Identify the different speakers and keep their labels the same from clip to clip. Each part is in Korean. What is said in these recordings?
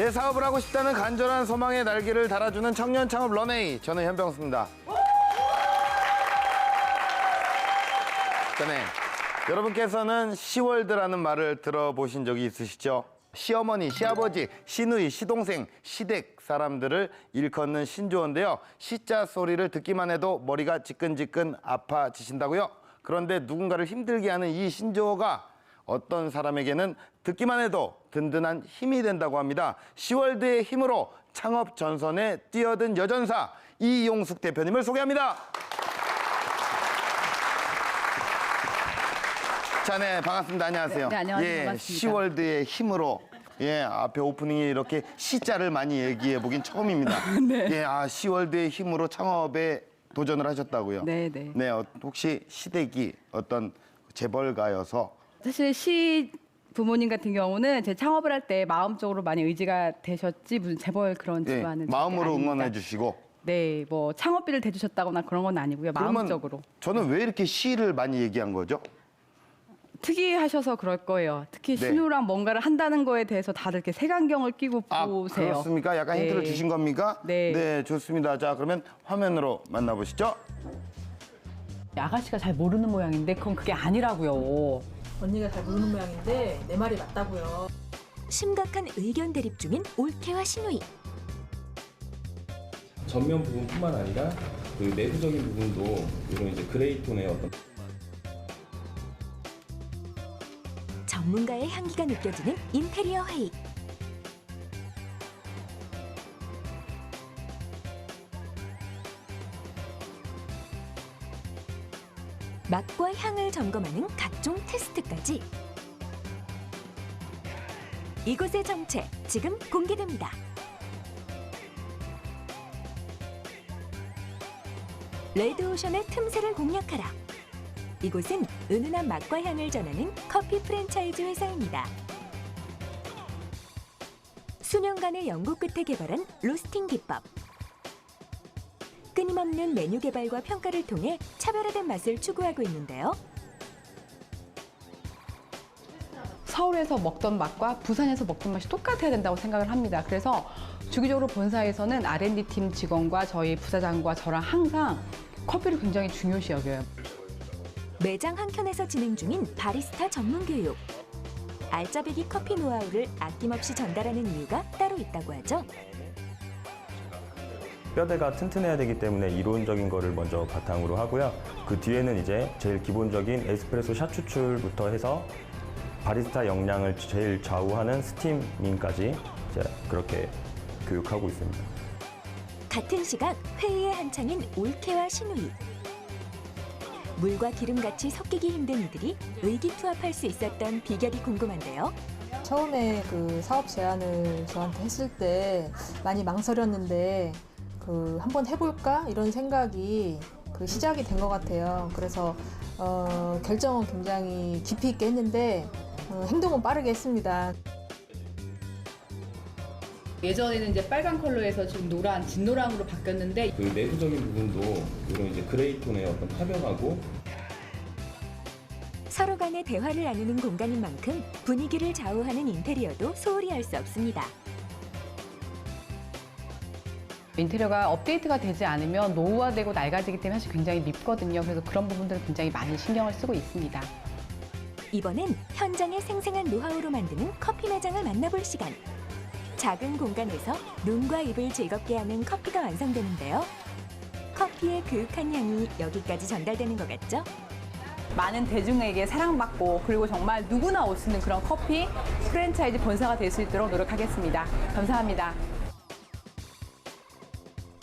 Speaker 1: 내 사업을 하고 싶다는 간절한 소망의 날개를 달아주는 청년 창업 런웨이. 저는 현병수입니다. 전에 여러분께서는 시월드라는 말을 들어보신 적이 있으시죠? 시어머니, 시아버지, 시누이, 시동생, 시댁 사람들을 일컫는 신조어인데요. 시자 소리를 듣기만 해도 머리가 지끈지끈 아파지신다고요? 그런데 누군가를 힘들게 하는 이 신조어가 어떤 사람에게는 듣기만 해도 든든한 힘이 된다고 합니다. 시월드의 힘으로 창업 전선에 뛰어든 여전사 이용숙 대표님을 소개합니다. 자, 네, 반갑습니다. 안녕하세요.
Speaker 2: 네, 안녕하세요. 반갑습니다.
Speaker 1: 시월드의 힘으로 앞에 오프닝에 이렇게 시자를 많이 얘기해 보긴 처음입니다.
Speaker 2: 네.
Speaker 1: 시월드의 힘으로 창업에 도전을 하셨다고요?
Speaker 2: 네, 네.
Speaker 1: 네, 혹시 시댁이 어떤 재벌가여서
Speaker 2: 사실 시 부모님 같은 경우는 제 창업을 할 때 마음적으로 많이 의지가 되셨지 무슨 재벌 그런 집안은
Speaker 1: 마음으로
Speaker 2: 아닙니다.
Speaker 1: 응원해 주시고.
Speaker 2: 네, 뭐 창업비를 대주셨다거나 그런 건 아니고요. 마음적으로.
Speaker 1: 저는 왜 이렇게 시를 많이 얘기한 거죠?
Speaker 2: 특이하셔서 그럴 거예요. 특히
Speaker 1: 네.
Speaker 2: 신우랑 뭔가를 한다는 거에 대해서 다들 이렇게 색안경을 끼고
Speaker 1: 아,
Speaker 2: 보세요.
Speaker 1: 그렇습니까? 약간 힌트를
Speaker 2: 네.
Speaker 1: 주신 겁니까?
Speaker 2: 네.
Speaker 1: 좋습니다. 자, 그러면 화면으로 만나보시죠.
Speaker 2: 아가씨가 잘 모르는 모양인데 그게 아니라고요.
Speaker 3: 언니가 잘 모르는 모양인데 내 말이 맞다고요.
Speaker 4: 심각한 의견 대립 중인 올케와 시누이.
Speaker 5: 전면 부분뿐만 아니라 그 내부적인 부분도 이런 이제 그레이 톤의 어떤
Speaker 4: 전문가의 향기가 느껴지는 인테리어 회의. 맛과 향을 점검하는 각종 테스트까지. 이곳의 정체 지금 공개됩니다. 레드오션의 틈새를 공략하라. 이곳은 은은한 맛과 향을 전하는 커피 프랜차이즈 회사입니다. 수년간의 연구 끝에 개발한 로스팅 기법. 끊임없는 메뉴 개발과 평가를 통해 차별화된 맛을 추구하고 있는데요.
Speaker 2: 서울에서 먹던 맛과 부산에서 먹던 맛이 똑같아야 된다고 생각을 합니다. 그래서 주기적으로 본사에서는 R&D 팀 직원과 저희 부사장과 저랑 항상 커피를 굉장히 중요시 여겨요.
Speaker 4: 매장 한켠에서 진행 중인 바리스타 전문 교육. 알짜배기 커피 노하우를 아낌없이 전달하는 이유가 따로 있다고 하죠.
Speaker 6: 뼈대가 튼튼해야 되기 때문에 이론적인 거를 먼저 바탕으로 하고요. 그 뒤에는 이제 제일 기본적인 에스프레소 샷 추출부터 해서 바리스타 역량을 제일 좌우하는 스티밍까지 이제 그렇게 교육하고 있습니다.
Speaker 4: 같은 시각 회의에 한창인 올케와 시누이. 물과 기름같이 섞이기 힘든 이들이 의기투합할 수 있었던 비결이 궁금한데요.
Speaker 3: 처음에 그 사업 제안을 저한테 했을 때 많이 망설였는데 한번 해볼까 이런 생각이 시작이 된 것 같아요. 그래서 결정은 굉장히 깊이 있게 했는데 행동은 빠르게 했습니다.
Speaker 2: 예전에는 이제 빨간 컬러에서 지금 노란, 진노랑으로 바뀌었는데
Speaker 5: 그 내부적인 부분도 이런 이제 그레이 톤의 어떤 파벽하고
Speaker 4: 서로 간의 대화를 나누는 공간인 만큼 분위기를 좌우하는 인테리어도 소홀히 할 수 없습니다.
Speaker 2: 인테리어가 업데이트가 되지 않으면 노후화되고 낡아지기 때문에 사실 굉장히 밉거든요. 그래서 그런 부분들을 굉장히 많이 신경을 쓰고 있습니다.
Speaker 4: 이번엔 현장의 생생한 노하우로 만드는 커피 매장을 만나볼 시간. 작은 공간에서 눈과 입을 즐겁게 하는 커피가 완성되는데요. 커피의 그윽한 향이 여기까지 전달되는 것 같죠?
Speaker 2: 많은 대중에게 사랑받고 그리고 정말 누구나 올 수 있는 그런 커피 프랜차이즈 본사가 될 수 있도록 노력하겠습니다. 감사합니다.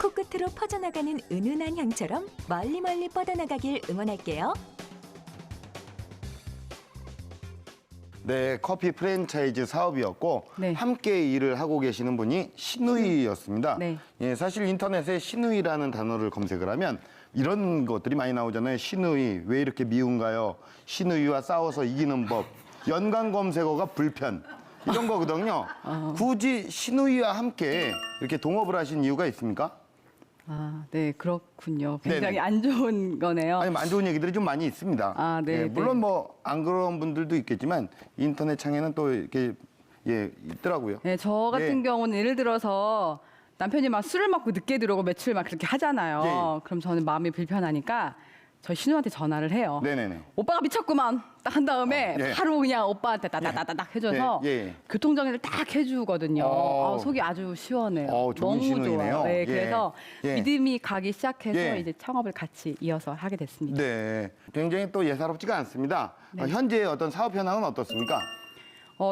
Speaker 4: 코끝으로 퍼져나가는 은은한 향처럼 멀리 뻗어나가길 응원할게요.
Speaker 1: 네, 커피 프랜차이즈 사업이었고
Speaker 2: 네.
Speaker 1: 함께 일을 하고 계시는 분이 시누이였습니다.
Speaker 2: 네.
Speaker 1: 사실 인터넷에 시누이라는 단어를 검색을 하면 이런 것들이 많이 나오잖아요. 시누이, 왜 이렇게 미운가요? 시누이와 싸워서 이기는 법, 연관 검색어가 불편, 이런 거거든요. 굳이 시누이와 함께 이렇게 동업을 하신 이유가 있습니까?
Speaker 2: 아, 네, 그렇군요. 굉장히
Speaker 1: 네네.
Speaker 2: 안 좋은 거네요.
Speaker 1: 아니, 안 좋은 얘기들이 좀 많이 있습니다.
Speaker 2: 아, 네,
Speaker 1: 물론
Speaker 2: 네.
Speaker 1: 뭐 안 그런 분들도 있겠지만 인터넷 창에는 또 이렇게 예, 있더라고요.
Speaker 2: 네, 저 같은
Speaker 1: 예.
Speaker 2: 경우는 예를 들어서 남편이 막 술을 먹고 늦게 들어오고 며칠 막 그렇게 하잖아요.
Speaker 1: 예.
Speaker 2: 그럼 저는 마음이 불편하니까 저희 신우한테 전화를 해요.
Speaker 1: 네네네.
Speaker 2: 오빠가 미쳤구만 딱 한 다음에
Speaker 1: 예.
Speaker 2: 바로 그냥 오빠한테 따다다다닥 해줘서
Speaker 1: 예, 예.
Speaker 2: 교통정리를 딱 해주거든요.
Speaker 1: 어.
Speaker 2: 속이 아주 시원해요.
Speaker 1: 좋은
Speaker 2: 너무
Speaker 1: 신우이네요.
Speaker 2: 좋아요. 네,
Speaker 1: 예.
Speaker 2: 그래서
Speaker 1: 예.
Speaker 2: 믿음이 가기 시작해서
Speaker 1: 예.
Speaker 2: 이제 창업을 같이 이어서 하게 됐습니다.
Speaker 1: 네, 굉장히 또 예사롭지가 않습니다. 현재 어떤 사업 현황은 어떻습니까?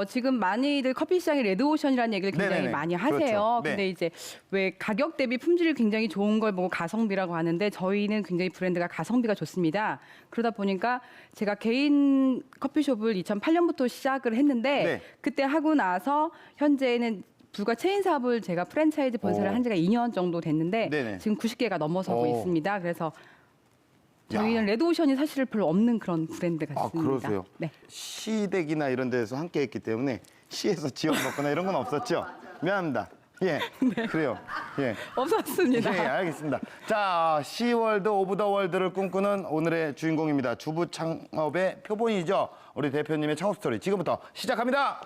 Speaker 2: 지금 많이들 커피 시장이 레드오션이라는 얘기를 굉장히
Speaker 1: 네네네.
Speaker 2: 많이 하세요.
Speaker 1: 그렇죠. 네.
Speaker 2: 근데 이제 왜 가격 대비 품질이 굉장히 좋은 걸 보고 가성비라고 하는데 저희는 굉장히 브랜드가 가성비가 좋습니다. 그러다 보니까 제가 개인 커피숍을 2008년부터 시작을 했는데
Speaker 1: 네.
Speaker 2: 그때 하고 나서 현재는 불과 체인 사업을 제가 프랜차이즈 본사를
Speaker 1: 오.
Speaker 2: 한 지가 2년 정도 됐는데
Speaker 1: 네네.
Speaker 2: 지금 90개가 넘어서고
Speaker 1: 오.
Speaker 2: 있습니다. 그래서 저희는
Speaker 1: 야.
Speaker 2: 레드오션이 사실 별로 없는 그런 브랜드 같습니다.
Speaker 1: 그러세요?
Speaker 2: 네.
Speaker 1: 시댁이나 이런 데서 함께 했기 때문에 시에서 지원 받거나 이런 건 없었죠? 미안합니다. 예, 그래요. 예.
Speaker 2: 없었습니다.
Speaker 1: 예, 알겠습니다. 자, 시월드 오브 더 월드를 꿈꾸는 오늘의 주인공입니다. 주부 창업의 표본이죠. 우리 대표님의 창업 스토리 지금부터 시작합니다.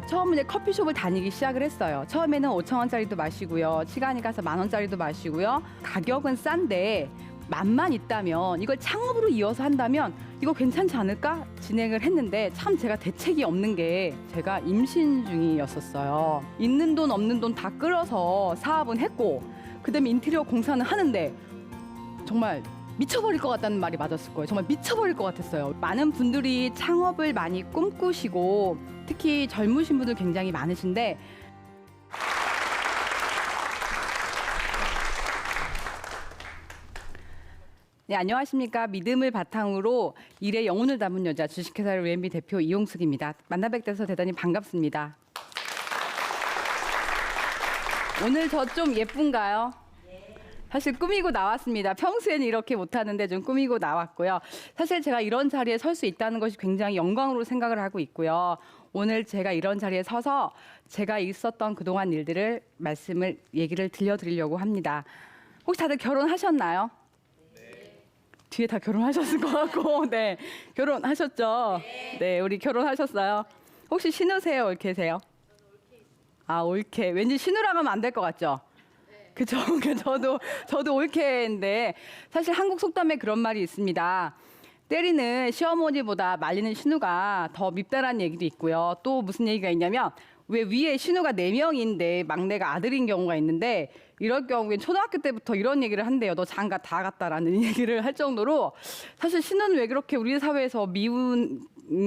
Speaker 2: 처음 이제 커피숍을 다니기 시작을 했어요. 처음에는 5,000원짜리도 마시고요. 시간이 가서 10,000원짜리도 마시고요. 가격은 싼데 맛만 있다면 이걸 창업으로 이어서 한다면 이거 괜찮지 않을까? 진행을 했는데 참 제가 대책이 없는 게 제가 임신 중이었었어요. 있는 돈 없는 돈 다 끌어서 사업은 했고 그다음에 인테리어 공사는 하는데 정말 미쳐버릴 것 같다는 말이 맞았을 거예요. 정말 미쳐버릴 것 같았어요. 많은 분들이 창업을 많이 꿈꾸시고 특히 젊으신 분들 굉장히 많으신데 네, 안녕하십니까. 믿음을 바탕으로 일의 영혼을 담은 여자 주식회사 UMB 대표 이용숙입니다. 만나 뵙돼서 대단히 반갑습니다. 오늘 저 좀 예쁜가요? 사실 꾸미고 나왔습니다. 평소에는 이렇게 못하는데 좀 꾸미고 나왔고요. 사실 제가 이런 자리에 설 수 있다는 것이 굉장히 영광으로 생각을 하고 있고요. 오늘 제가 이런 자리에 서서 제가 있었던 그동안 일들을 얘기를 들려드리려고 합니다. 혹시 다들 결혼하셨나요? 뒤에 다 결혼하셨을 것 같고, 네. 결혼하셨죠? 네, 우리 결혼하셨어요. 혹시 신우세요? 올케세요? 아, 올케. 왠지 신우라고 하면 안 될 것 같죠? 그죠? 저도 올케인데, 사실 한국 속담에 그런 말이 있습니다. 때리는 시어머니보다 말리는 신우가 더 밉다라는 얘기도 있고요. 또 무슨 얘기가 있냐면, 왜 위에 신우가 4명인데 막내가 아들인 경우가 있는데 이럴 경우엔 초등학교 때부터 이런 얘기를 한대요. 너 장가 다 갔다라는 얘기를 할 정도로 사실 신우는 왜 그렇게 우리 사회에서 미운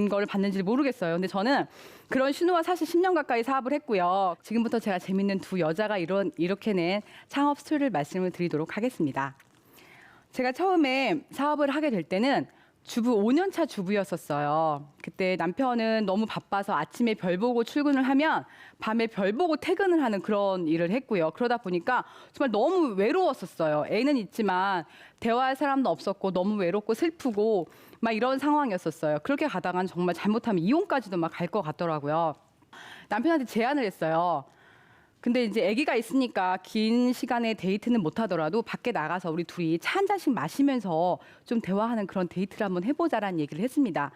Speaker 2: 걸 받는지 모르겠어요. 근데 저는 그런 신우와 사실 10년 가까이 사업을 했고요. 지금부터 제가 재밌는 두 여자가 이렇게 낸 창업 스토리를 말씀을 드리도록 하겠습니다. 제가 처음에 사업을 하게 될 때는 주부 5년차 주부였었어요. 그때 남편은 너무 바빠서 아침에 별 보고 출근을 하면 밤에 별 보고 퇴근을 하는 그런 일을 했고요. 그러다 보니까 정말 너무 외로웠었어요. 애는 있지만 대화할 사람도 없었고 너무 외롭고 슬프고 막 이런 상황이었었어요. 그렇게 가다간 정말 잘못하면 이혼까지도 막 갈 것 같더라고요. 남편한테 제안을 했어요. 근데 이제 아기가 있으니까 긴 시간의 데이트는 못 하더라도 밖에 나가서 우리 둘이 차 한 잔씩 마시면서 좀 대화하는 그런 데이트를 한번 해보자라는 얘기를 했습니다.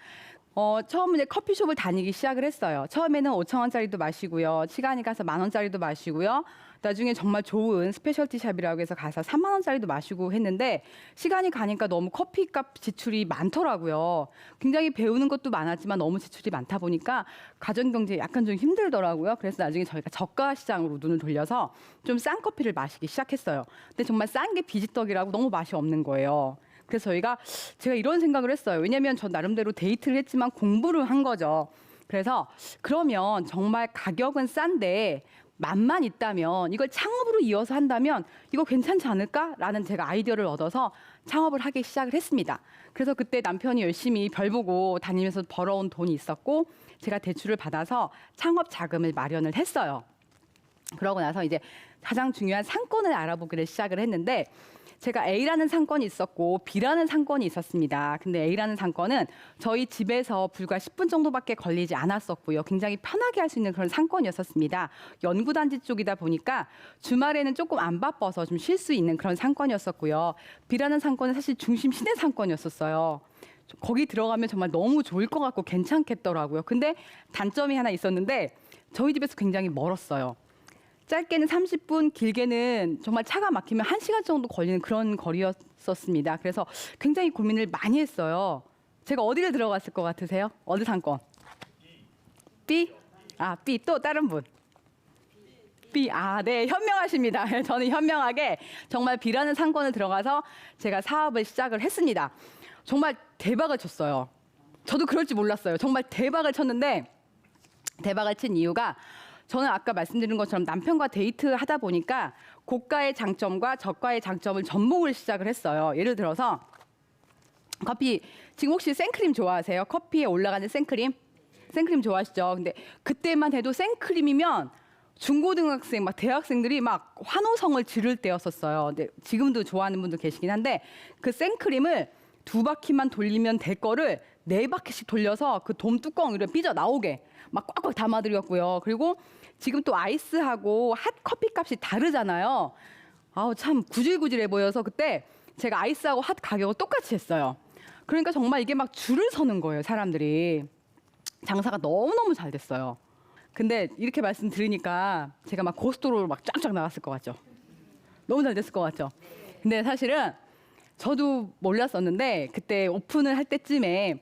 Speaker 2: 처음에 이제 커피숍을 다니기 시작을 했어요. 처음에는 5,000원짜리도 마시고요. 시간이 가서 10,000원짜리도 마시고요. 나중에 정말 좋은 스페셜티 샵이라고 해서 가서 30,000원짜리도 마시고 했는데 시간이 가니까 너무 커피값 지출이 많더라고요. 굉장히 배우는 것도 많았지만 너무 지출이 많다 보니까 가정경제 약간 좀 힘들더라고요. 그래서 나중에 저희가 저가 시장으로 눈을 돌려서 좀 싼 커피를 마시기 시작했어요. 근데 정말 싼 게 비지떡이라고 너무 맛이 없는 거예요. 그래서 제가 이런 생각을 했어요. 왜냐면 전 나름대로 데이트를 했지만 공부를 한 거죠. 그래서 그러면 정말 가격은 싼데 맛만 있다면 이걸 창업으로 이어서 한다면 이거 괜찮지 않을까라는 제가 아이디어를 얻어서 창업을 하기 시작을 했습니다. 그래서 그때 남편이 열심히 별 보고 다니면서 벌어온 돈이 있었고 제가 대출을 받아서 창업 자금을 마련을 했어요. 그러고 나서 이제 가장 중요한 상권을 알아보기를 시작을 했는데 제가 A라는 상권이 있었고 B라는 상권이 있었습니다. 근데 A라는 상권은 저희 집에서 불과 10분 정도밖에 걸리지 않았었고요. 굉장히 편하게 할 수 있는 그런 상권이었었습니다. 연구단지 쪽이다 보니까 주말에는 조금 안 바빠서 좀 쉴 수 있는 그런 상권이었었고요. B라는 상권은 사실 중심 시내 상권이었었어요. 거기 들어가면 정말 너무 좋을 것 같고 괜찮겠더라고요. 근데 단점이 하나 있었는데 저희 집에서 굉장히 멀었어요. 짧게는 30분, 길게는 정말 차가 막히면 1시간 정도 걸리는 그런 거리였었습니다. 그래서 굉장히 고민을 많이 했어요. 제가 어디를 들어갔을 것 같으세요? 어디 상권? B? 아, B. 또 다른 분? B. 아, 네. 현명하십니다. 저는 현명하게 정말 B라는 상권을 들어가서 제가 사업을 시작을 했습니다. 정말 대박을 쳤어요. 저도 그럴 줄 몰랐어요. 정말 대박을 쳤는데 대박을 친 이유가 저는 아까 말씀드린 것처럼 남편과 데이트하다 보니까 고가의 장점과 저가의 장점을 접목을 시작을 했어요. 예를 들어서 커피, 지금 혹시 생크림 좋아하세요? 커피에 올라가는 생크림? 생크림 좋아하시죠? 근데 그때만 해도 생크림이면 중고등학생, 막 대학생들이 막 환호성을 지를 때였었어요. 근데 지금도 좋아하는 분들 계시긴 한데 그 생크림을 2바퀴만 돌리면 될 거를 4바퀴씩 돌려서 그 돔 뚜껑으로 삐져 나오게 막 꽉꽉 담아드렸고요. 그리고 지금 또 아이스하고 핫 커피 값이 다르잖아요. 아우 참 구질구질해 보여서 그때 제가 아이스하고 핫 가격을 똑같이 했어요. 그러니까 정말 이게 막 줄을 서는 거예요, 사람들이. 장사가 너무너무 잘 됐어요. 근데 이렇게 말씀드리니까 제가 막 고속도로로 막 쫙쫙 나갔을 것 같죠? 너무 잘 됐을 것 같죠? 근데 사실은 저도 몰랐었는데 그때 오픈을 할 때쯤에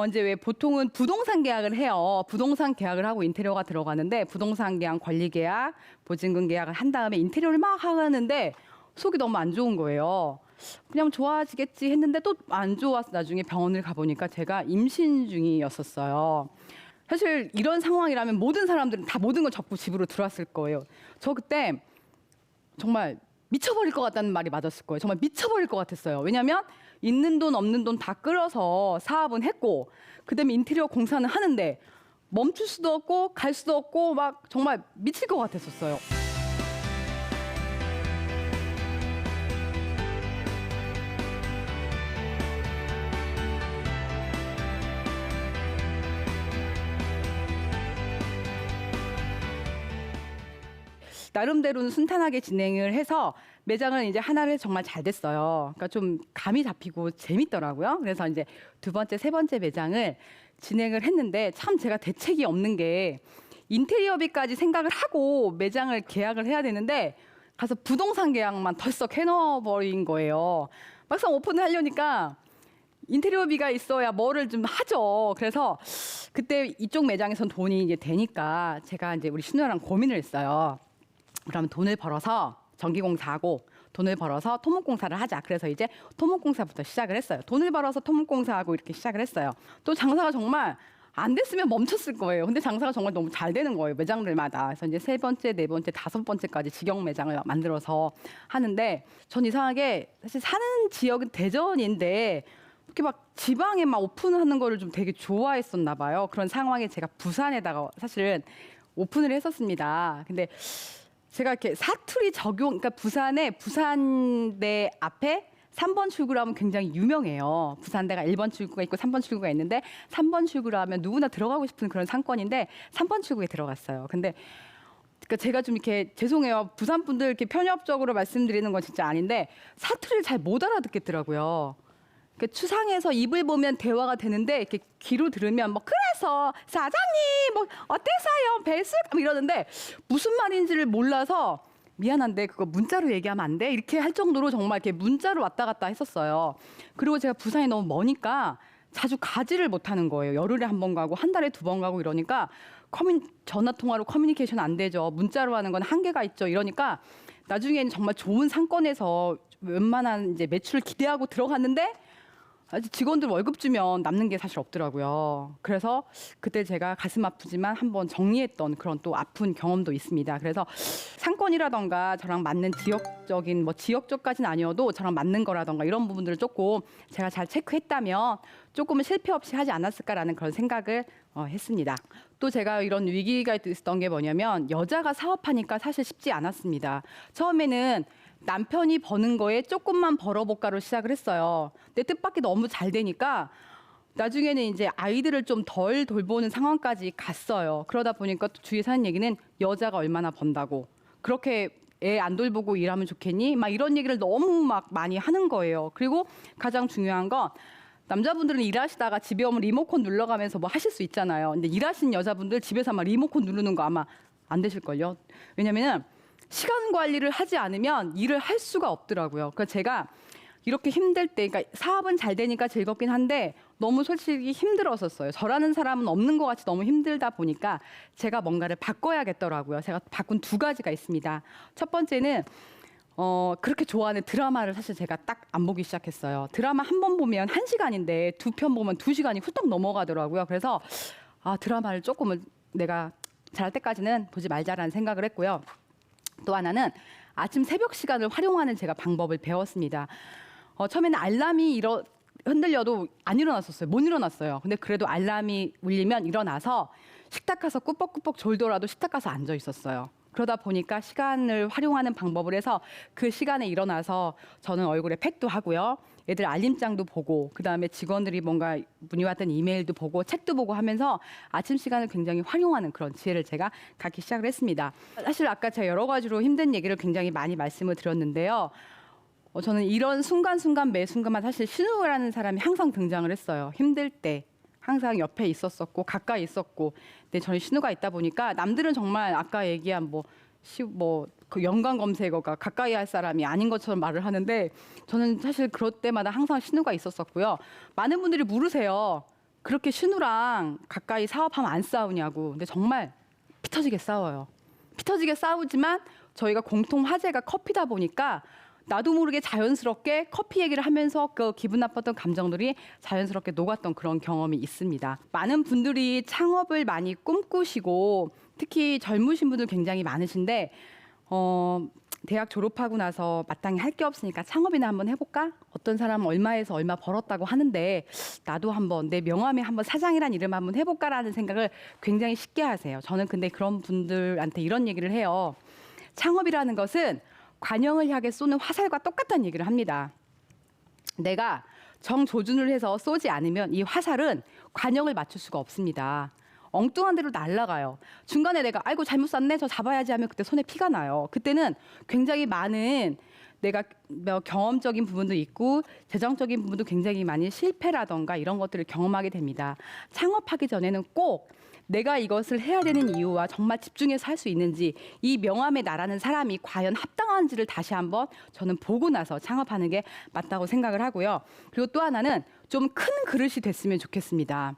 Speaker 2: 이제 왜 보통은 부동산 계약을 해요. 부동산 계약을 하고 인테리어가 들어가는데 부동산 계약, 관리 계약, 보증금 계약을 한 다음에 인테리어를 막 하는데 속이 너무 안 좋은 거예요. 그냥 좋아지겠지 했는데 또 안 좋아서 나중에 병원을 가보니까 제가 임신 중이었었어요. 사실 이런 상황이라면 모든 사람들은 다 모든 걸 접고 집으로 들어왔을 거예요. 저 그때 정말 미쳐버릴 것 같다는 말이 맞았을 거예요. 정말 미쳐버릴 것 같았어요. 왜냐하면 있는 돈 없는 돈 다 끌어서 사업은 했고 그다음에 인테리어 공사는 하는데 멈출 수도 없고 갈 수도 없고 막 정말 미칠 것 같았었어요. 나름대로는 순탄하게 진행을 해서 매장은 이제 하나를 정말 잘 됐어요. 그러니까 좀 감이 잡히고 재밌더라고요. 그래서 이제 2번째, 3번째 매장을 진행을 했는데 참 제가 대책이 없는 게 인테리어비까지 생각을 하고 매장을 계약을 해야 되는데 가서 부동산 계약만 덜썩 해넣어버린 거예요. 막상 오픈을 하려니까 인테리어비가 있어야 뭐를 좀 하죠. 그래서 그때 이쪽 매장에선 돈이 이제 되니까 제가 이제 우리 신우랑 고민을 했어요. 그러면 돈을 벌어서 전기공사하고 돈을 벌어서 토목공사를 하자. 그래서 이제 토목공사부터 시작을 했어요. 돈을 벌어서 토목공사하고 이렇게 시작을 했어요. 또 장사가 정말 안 됐으면 멈췄을 거예요. 근데 장사가 정말 너무 잘 되는 거예요. 매장들마다. 그래서 이제 3번째, 4번째, 5번째까지 직영 매장을 만들어서 하는데 전 이상하게 사실 사는 지역은 대전인데 이렇게 막 지방에 막 오픈하는 거를 좀 되게 좋아했었나 봐요. 그런 상황에 제가 부산에다가 사실은 오픈을 했었습니다. 근데 제가 이렇게 사투리 적용, 그러니까 부산대 앞에 3번 출구로 하면 굉장히 유명해요. 부산대가 1번 출구가 있고 3번 출구가 있는데 3번 출구로 하면 누구나 들어가고 싶은 그런 상권인데 3번 출구에 들어갔어요. 근데 그러니까 제가 좀 이렇게 죄송해요. 부산 분들 이렇게 편협적으로 말씀드리는 건 진짜 아닌데 사투리를 잘 못 알아듣겠더라고요. 그러니까 추상에서 입을 보면 대화가 되는데 이렇게 귀로 들으면 뭐 그래서 사장님 뭐 어때서요 배수 뭐 이러는데 무슨 말인지를 몰라서 미안한데 그거 문자로 얘기하면 안 돼? 이렇게 할 정도로 정말 이렇게 문자로 왔다 갔다 했었어요. 그리고 제가 부산이 너무 머니까 자주 가지를 못하는 거예요. 열흘에 한 번 가고 한 달에 2번 가고 이러니까 전화 통화로 커뮤니케이션 안 되죠. 문자로 하는 건 한계가 있죠. 이러니까 나중에는 정말 좋은 상권에서 웬만한 이제 매출을 기대하고 들어갔는데 아직 직원들 월급 주면 남는 게 사실 없더라고요. 그래서 그때 제가 가슴 아프지만 한번 정리했던 그런 또 아픈 경험도 있습니다. 그래서 상권이라던가 저랑 맞는 지역적인 뭐 지역적까지는 아니어도 저랑 맞는 거라던가 이런 부분들을 조금 제가 잘 체크했다면 조금은 실패 없이 하지 않았을까라는 그런 생각을 했습니다. 또 제가 이런 위기가 있었던 게 뭐냐면 여자가 사업하니까 사실 쉽지 않았습니다. 처음에는 남편이 버는 거에 조금만 벌어볼까로 시작을 했어요. 근데 뜻밖의 너무 잘 되니까 나중에는 이제 아이들을 좀 덜 돌보는 상황까지 갔어요. 그러다 보니까 또 주위에 사는 얘기는 여자가 얼마나 번다고 그렇게 애 안 돌보고 일하면 좋겠니? 막 이런 얘기를 너무 막 많이 하는 거예요. 그리고 가장 중요한 건 남자분들은 일하시다가 집에 오면 리모컨 눌러가면서 뭐 하실 수 있잖아요. 근데 일하시는 여자분들 집에서 아마 리모컨 누르는 거 아마 안 되실걸요. 왜냐면은 시간 관리를 하지 않으면 일을 할 수가 없더라고요. 그래서 제가 이렇게 힘들 때, 그러니까 사업은 잘 되니까 즐겁긴 한데 너무 솔직히 힘들었었어요. 저라는 사람은 없는 것 같이 너무 힘들다 보니까 제가 뭔가를 바꿔야겠더라고요. 제가 바꾼 2가지가 있습니다. 첫 번째는 그렇게 좋아하는 드라마를 사실 제가 딱 안 보기 시작했어요. 드라마 한 번 보면 1시간인데 2편 보면 2시간이 훌떡 넘어가더라고요. 그래서 드라마를 조금은 내가 잘할 때까지는 보지 말자라는 생각을 했고요. 또 하나는 아침 새벽 시간을 활용하는 제가 방법을 배웠습니다. 처음에는 알람이 흔들려도 안 일어났었어요. 못 일어났어요. 근데 그래도 알람이 울리면 일어나서 식탁 가서 꾸벅꾸벅 졸더라도 식탁 가서 앉아 있었어요. 그러다 보니까 시간을 활용하는 방법을 해서 그 시간에 일어나서 저는 얼굴에 팩도 하고요. 애들 알림장도 보고 그다음에 직원들이 뭔가 문의 왔던 이메일도 보고 책도 보고 하면서 아침 시간을 굉장히 활용하는 그런 지혜를 제가 갖기 시작을 했습니다. 사실 아까 제가 여러 가지로 힘든 얘기를 굉장히 많이 말씀을 드렸는데요. 저는 이런 순간순간 매 순간만 사실 신우라는 사람이 항상 등장을 했어요. 힘들 때 항상 옆에 있었었고 가까이 있었고. 근데 저는 신우가 있다 보니까 남들은 정말 아까 얘기한 그 연관 검색어가 가까이 할 사람이 아닌 것처럼 말을 하는데 저는 사실 그럴 때마다 항상 신우가 있었었고요. 많은 분들이 물으세요. 그렇게 신우랑 가까이 사업하면 안 싸우냐고. 근데 정말 피 터지게 싸워요. 피 터지게 싸우지만 저희가 공통 화제가 커피다 보니까 나도 모르게 자연스럽게 커피 얘기를 하면서 그 기분 나빴던 감정들이 자연스럽게 녹았던 그런 경험이 있습니다. 많은 분들이 창업을 많이 꿈꾸시고 특히 젊으신 분들 굉장히 많으신데 대학 졸업하고 나서 마땅히 할 게 없으니까 창업이나 한번 해볼까? 어떤 사람은 얼마에서 얼마 벌었다고 하는데 나도 한번 내 명함에 한번 사장이란 이름 한번 해볼까라는 생각을 굉장히 쉽게 하세요. 저는 근데 그런 분들한테 이런 얘기를 해요. 창업이라는 것은 관영을 향해 쏘는 화살과 똑같다는 얘기를 합니다. 내가 정조준을 해서 쏘지 않으면 이 화살은 관영을 맞출 수가 없습니다. 엉뚱한 데로 날아가요. 중간에 내가 아이고 잘못 쐈네 저 잡아야지 하면 그때 손에 피가 나요. 그때는 굉장히 많은 내가 경험적인 부분도 있고 재정적인 부분도 굉장히 많이 실패라던가 이런 것들을 경험하게 됩니다. 창업하기 전에는 꼭 내가 이것을 해야 되는 이유와 정말 집중해서 할 수 있는지 이 명함에 나라는 사람이 과연 합당한지를 다시 한번 저는 보고 나서 창업하는 게 맞다고 생각을 하고요. 그리고 또 하나는 좀 큰 그릇이 됐으면 좋겠습니다.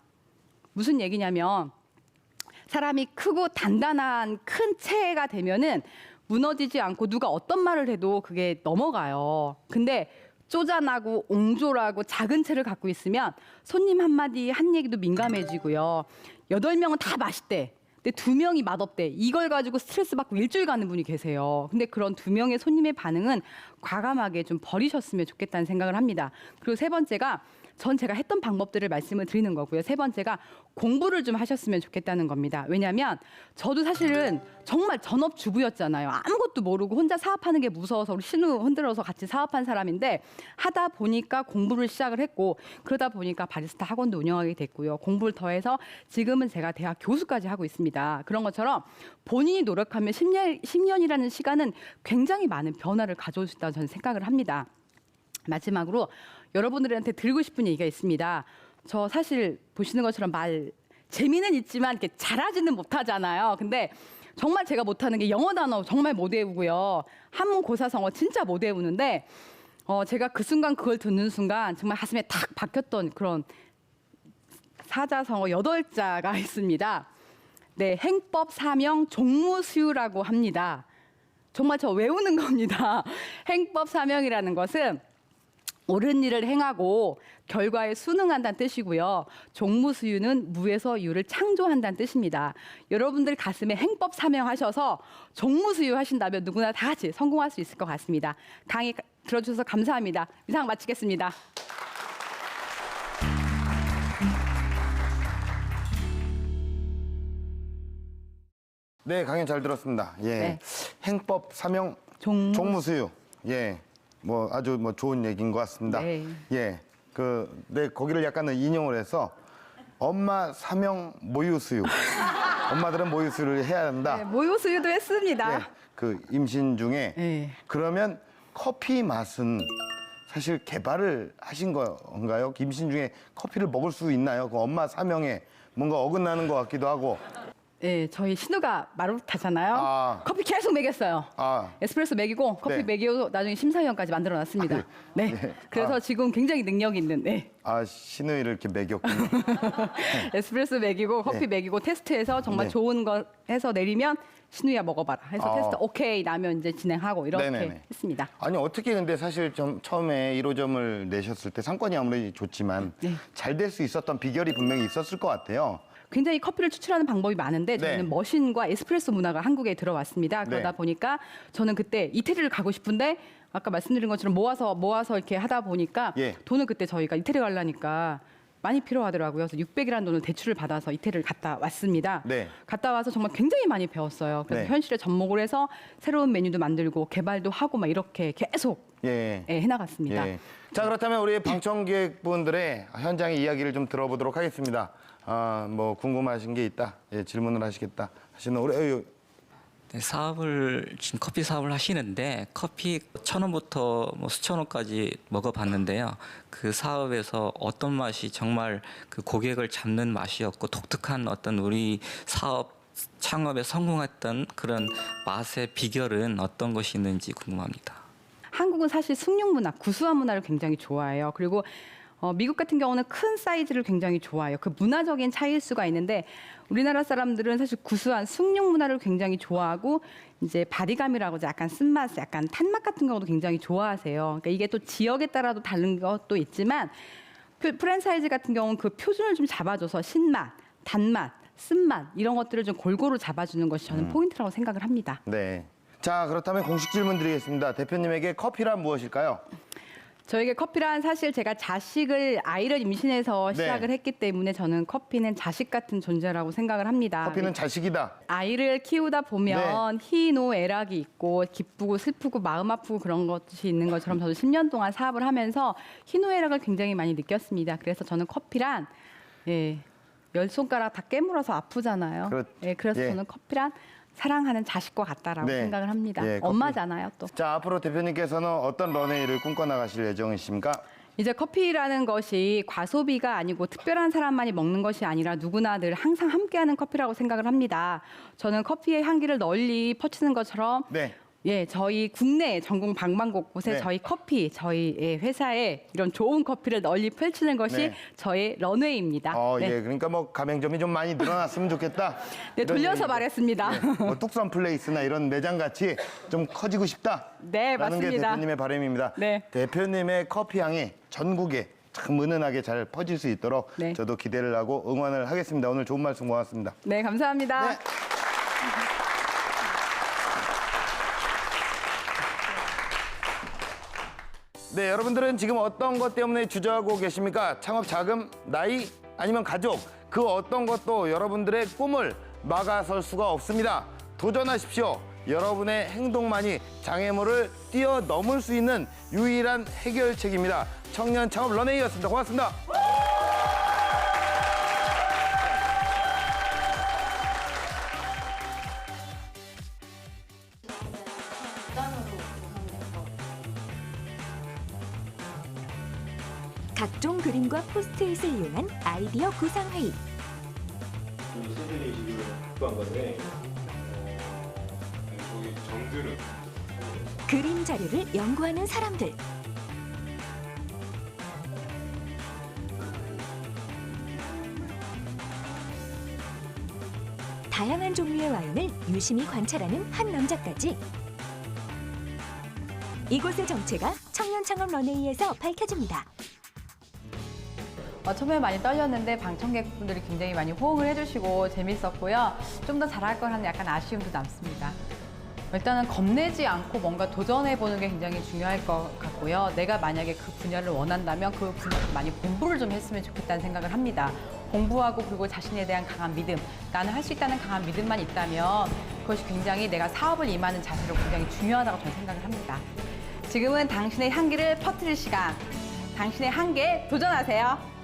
Speaker 2: 무슨 얘기냐면 사람이 크고 단단한 큰 체가 되면은 무너지지 않고 누가 어떤 말을 해도 그게 넘어가요. 근데 쪼잔하고 옹졸하고 작은 채를 갖고 있으면 손님 한마디 한 얘기도 민감해지고요. 8명은 다 맛있대. 근데 2명이 맛없대. 이걸 가지고 스트레스 받고 일주일 가는 분이 계세요. 근데 그런 2명의 손님의 반응은 과감하게 좀 버리셨으면 좋겠다는 생각을 합니다. 그리고 3번째가 전 제가 했던 방법들을 말씀을 드리는 거고요. 3번째가 공부를 좀 하셨으면 좋겠다는 겁니다. 왜냐하면 저도 사실은 정말 전업주부였잖아요. 아무것도 모르고 혼자 사업하는 게 무서워서 우리 신우 흔들어서 같이 사업한 사람인데 하다 보니까 공부를 시작을 했고 그러다 보니까 바리스타 학원도 운영하게 됐고요. 공부를 더해서 지금은 제가 대학 교수까지 하고 있습니다. 그런 것처럼 본인이 노력하면 10년이라는 시간은 굉장히 많은 변화를 가져올 수 있다고 저는 생각을 합니다. 마지막으로 여러분들한테 드리고 싶은 얘기가 있습니다. 저 사실 보시는 것처럼 재미는 있지만 이렇게 잘하지는 못하잖아요. 근데 정말 제가 못하는 게 영어 단어 정말 못 외우고요. 한문 고사성어 진짜 못 외우는데 제가 그 순간 그걸 듣는 순간 정말 가슴에 탁 박혔던 그런 사자성어 8자가 있습니다. 네, 행법 사명 종무수유라고 합니다. 정말 저 외우는 겁니다. 행법 사명이라는 것은 옳은 일을 행하고 결과에 순응한다는 뜻이고요. 종무수유는 무에서 유를 창조한다는 뜻입니다. 여러분들 가슴에 행법 사명하셔서 종무수유 하신다면 누구나 다 같이 성공할 수 있을 것 같습니다. 강의 들어주셔서 감사합니다. 이상 마치겠습니다.
Speaker 1: 네, 강연 잘 들었습니다. 예.
Speaker 2: 네.
Speaker 1: 행법 사명 종무수유. 예. 아주 좋은 얘기인 것 같습니다.
Speaker 2: 네.
Speaker 1: 예. 거기를 약간은 인용을 해서 엄마 사명 모유수유. 엄마들은 모유수유를 해야 한다.
Speaker 2: 네, 모유수유도 했습니다.
Speaker 1: 예. 그 임신 중에.
Speaker 2: 네.
Speaker 1: 그러면 커피 맛은 사실 개발을 하신 건가요? 김신중에 커피를 먹을 수 있나요? 그 엄마 사명에 뭔가 어긋나는 것 같기도 하고.
Speaker 2: 네, 저희 신우가 마루타잖아요.
Speaker 1: 아.
Speaker 2: 커피 계속 먹였어요.
Speaker 1: 아,
Speaker 2: 에스프레소 먹이고 커피
Speaker 1: 네.
Speaker 2: 먹이고 나중에 심사위원까지 만들어놨습니다.
Speaker 1: 아,
Speaker 2: 네.
Speaker 1: 네.
Speaker 2: 그래서
Speaker 1: 아.
Speaker 2: 지금 굉장히 능력 있는 네.
Speaker 1: 신우이를 이렇게 먹였군요.
Speaker 2: 에스프레소 먹이고 커피
Speaker 1: 네.
Speaker 2: 먹이고 테스트해서 정말
Speaker 1: 네.
Speaker 2: 좋은 거 해서 내리면 신우야 먹어봐라 해서
Speaker 1: 아.
Speaker 2: 테스트 오케이 나면 이제 진행하고 이렇게
Speaker 1: 네네네.
Speaker 2: 했습니다.
Speaker 1: 아니 어떻게 근데 사실 좀 처음에 1호점을 내셨을 때 상권이 아무리 좋지만
Speaker 2: 네.
Speaker 1: 잘 될 수 있었던 비결이 분명히 있었을 것 같아요.
Speaker 2: 굉장히 커피를 추출하는 방법이 많은데 저희는
Speaker 1: 네.
Speaker 2: 머신과 에스프레소 문화가 한국에 들어왔습니다. 그러다
Speaker 1: 네.
Speaker 2: 보니까 저는 그때 이태리를 가고 싶은데 아까 말씀드린 것처럼 모아서 이렇게 하다 보니까
Speaker 1: 예.
Speaker 2: 돈을 그때 저희가 이태리 가려니까 많이 필요하더라고요. 그래서 600이라는 돈을 대출을 받아서 이태리를 갔다 왔습니다.
Speaker 1: 네.
Speaker 2: 갔다 와서 정말 굉장히 많이 배웠어요. 그래서
Speaker 1: 네.
Speaker 2: 현실에 접목을 해서 새로운 메뉴도 만들고 개발도 하고 막 이렇게 계속
Speaker 1: 예.
Speaker 2: 해나갔습니다.
Speaker 1: 예. 자 그렇다면 우리 방청객분들의 현장의 이야기를 좀 들어보도록 하겠습니다. 뭐 궁금하신 게 있다, 질문을 하시겠다 하시는 우리
Speaker 7: 네, 지금 커피 사업을 하시는데 커피 1,000원부터 뭐 수천 원까지 먹어봤는데요. 그 사업에서 어떤 맛이 정말 그 고객을 잡는 맛이었고 독특한 어떤 우리 사업 창업에 성공했던 그런 맛의 비결은 어떤 것이 있는지 궁금합니다.
Speaker 2: 한국은 사실 숭늉 문화, 구수한 문화를 굉장히 좋아해요. 그리고 미국 같은 경우는 큰 사이즈를 굉장히 좋아해요. 그 문화적인 차이일 수가 있는데 우리나라 사람들은 사실 구수한 숭늉 문화를 굉장히 좋아하고 이제 바디감이라고 하죠. 약간 쓴맛, 약간 탄맛 같은 경우도 굉장히 좋아하세요. 그러니까 이게 또 지역에 따라도 다른 것도 있지만 프랜차이즈 같은 경우는 그 표준을 좀 잡아줘서 신맛, 단맛, 쓴맛 이런 것들을 좀 골고루 잡아주는 것이 저는 포인트라고 생각을 합니다.
Speaker 1: 네. 자 그렇다면 공식 질문 드리겠습니다. 대표님에게 커피란 무엇일까요?
Speaker 2: 저에게 커피란 사실 제가 아이를 임신해서
Speaker 1: 네.
Speaker 2: 시작을 했기 때문에 저는 커피는 자식 같은 존재라고 생각을 합니다.
Speaker 1: 커피는 자식이다.
Speaker 2: 아이를 키우다 보면
Speaker 1: 네.
Speaker 2: 희노애락이 있고 기쁘고 슬프고 마음 아프고 그런 것이 있는 것처럼 저도 10년 동안 사업을 하면서 희노애락을 굉장히 많이 느꼈습니다. 그래서 저는 커피란 열 손가락 다 깨물어서 아프잖아요. 그래서
Speaker 1: 예.
Speaker 2: 저는 커피란 사랑하는 자식과 같다라고
Speaker 1: 네.
Speaker 2: 생각을 합니다.
Speaker 1: 예, 커피.
Speaker 2: 엄마잖아요, 또.
Speaker 1: 자 앞으로 대표님께서는 어떤 런웨이를 꿈꿔 나가실 예정이십니까?
Speaker 2: 이제 커피라는 것이 과소비가 아니고 특별한 사람만이 먹는 것이 아니라 누구나 늘 항상 함께하는 커피라고 생각을 합니다. 저는 커피의 향기를 널리 퍼치는 것처럼
Speaker 1: 네.
Speaker 2: 저희 국내 전국 방방곳곳에
Speaker 1: 네.
Speaker 2: 저희 회사에 이런 좋은 커피를 널리 펼치는 것이
Speaker 1: 네.
Speaker 2: 저의 런웨이입니다. 네.
Speaker 1: 예, 그러니까 뭐 가맹점이 좀 많이 늘어났으면 좋겠다.
Speaker 2: 네,
Speaker 1: 이런
Speaker 2: 돌려서
Speaker 1: 얘기고.
Speaker 2: 말했습니다.
Speaker 1: 뭐 뚝섬 플레이스나 이런 매장 같이 좀 커지고 싶다.
Speaker 2: 네,
Speaker 1: 라는 게
Speaker 2: 맞습니다.
Speaker 1: 대표님의 바람입니다.
Speaker 2: 네.
Speaker 1: 대표님의 커피 향이 전국에 참 은은하게 잘 퍼질 수 있도록
Speaker 2: 네.
Speaker 1: 저도 기대를 하고 응원을 하겠습니다. 오늘 좋은 말씀 고맙습니다.
Speaker 2: 네, 감사합니다.
Speaker 1: 네. 네, 여러분들은 지금 어떤 것 때문에 주저하고 계십니까? 창업 자금, 나이, 아니면 가족, 그 어떤 것도 여러분들의 꿈을 막아설 수가 없습니다. 도전하십시오. 여러분의 행동만이 장애물을 뛰어넘을 수 있는 유일한 해결책입니다. 청년 창업 런웨이였습니다. 고맙습니다.
Speaker 4: 각종 그림과 포스트잇을 이용한 아이디어 구상 회의.
Speaker 5: 선생님이 지금 국한 건데 저기 정들은
Speaker 4: 그림 자료를 연구하는 사람들. 다양한 종류의 와인을 유심히 관찰하는 한 남자까지. 이곳의 정체가 청년 창업 런웨이에서 밝혀집니다.
Speaker 2: 처음에 많이 떨렸는데 방청객분들이 굉장히 많이 호응을 해주시고 재밌었고요. 좀 더 잘할 걸 하는 약간 아쉬움도 남습니다. 일단은 겁내지 않고 뭔가 도전해보는 게 굉장히 중요할 것 같고요. 내가 만약에 그 분야를 원한다면 그 분야를 많이 공부를 좀 했으면 좋겠다는 생각을 합니다. 공부하고 그리고 자신에 대한 강한 믿음, 나는 할 수 있다는 강한 믿음만 있다면 그것이 굉장히 내가 사업을 임하는 자세로 굉장히 중요하다고 저는 생각을 합니다. 지금은 당신의 향기를 퍼뜨릴 시간. 당신의 한계에 도전하세요.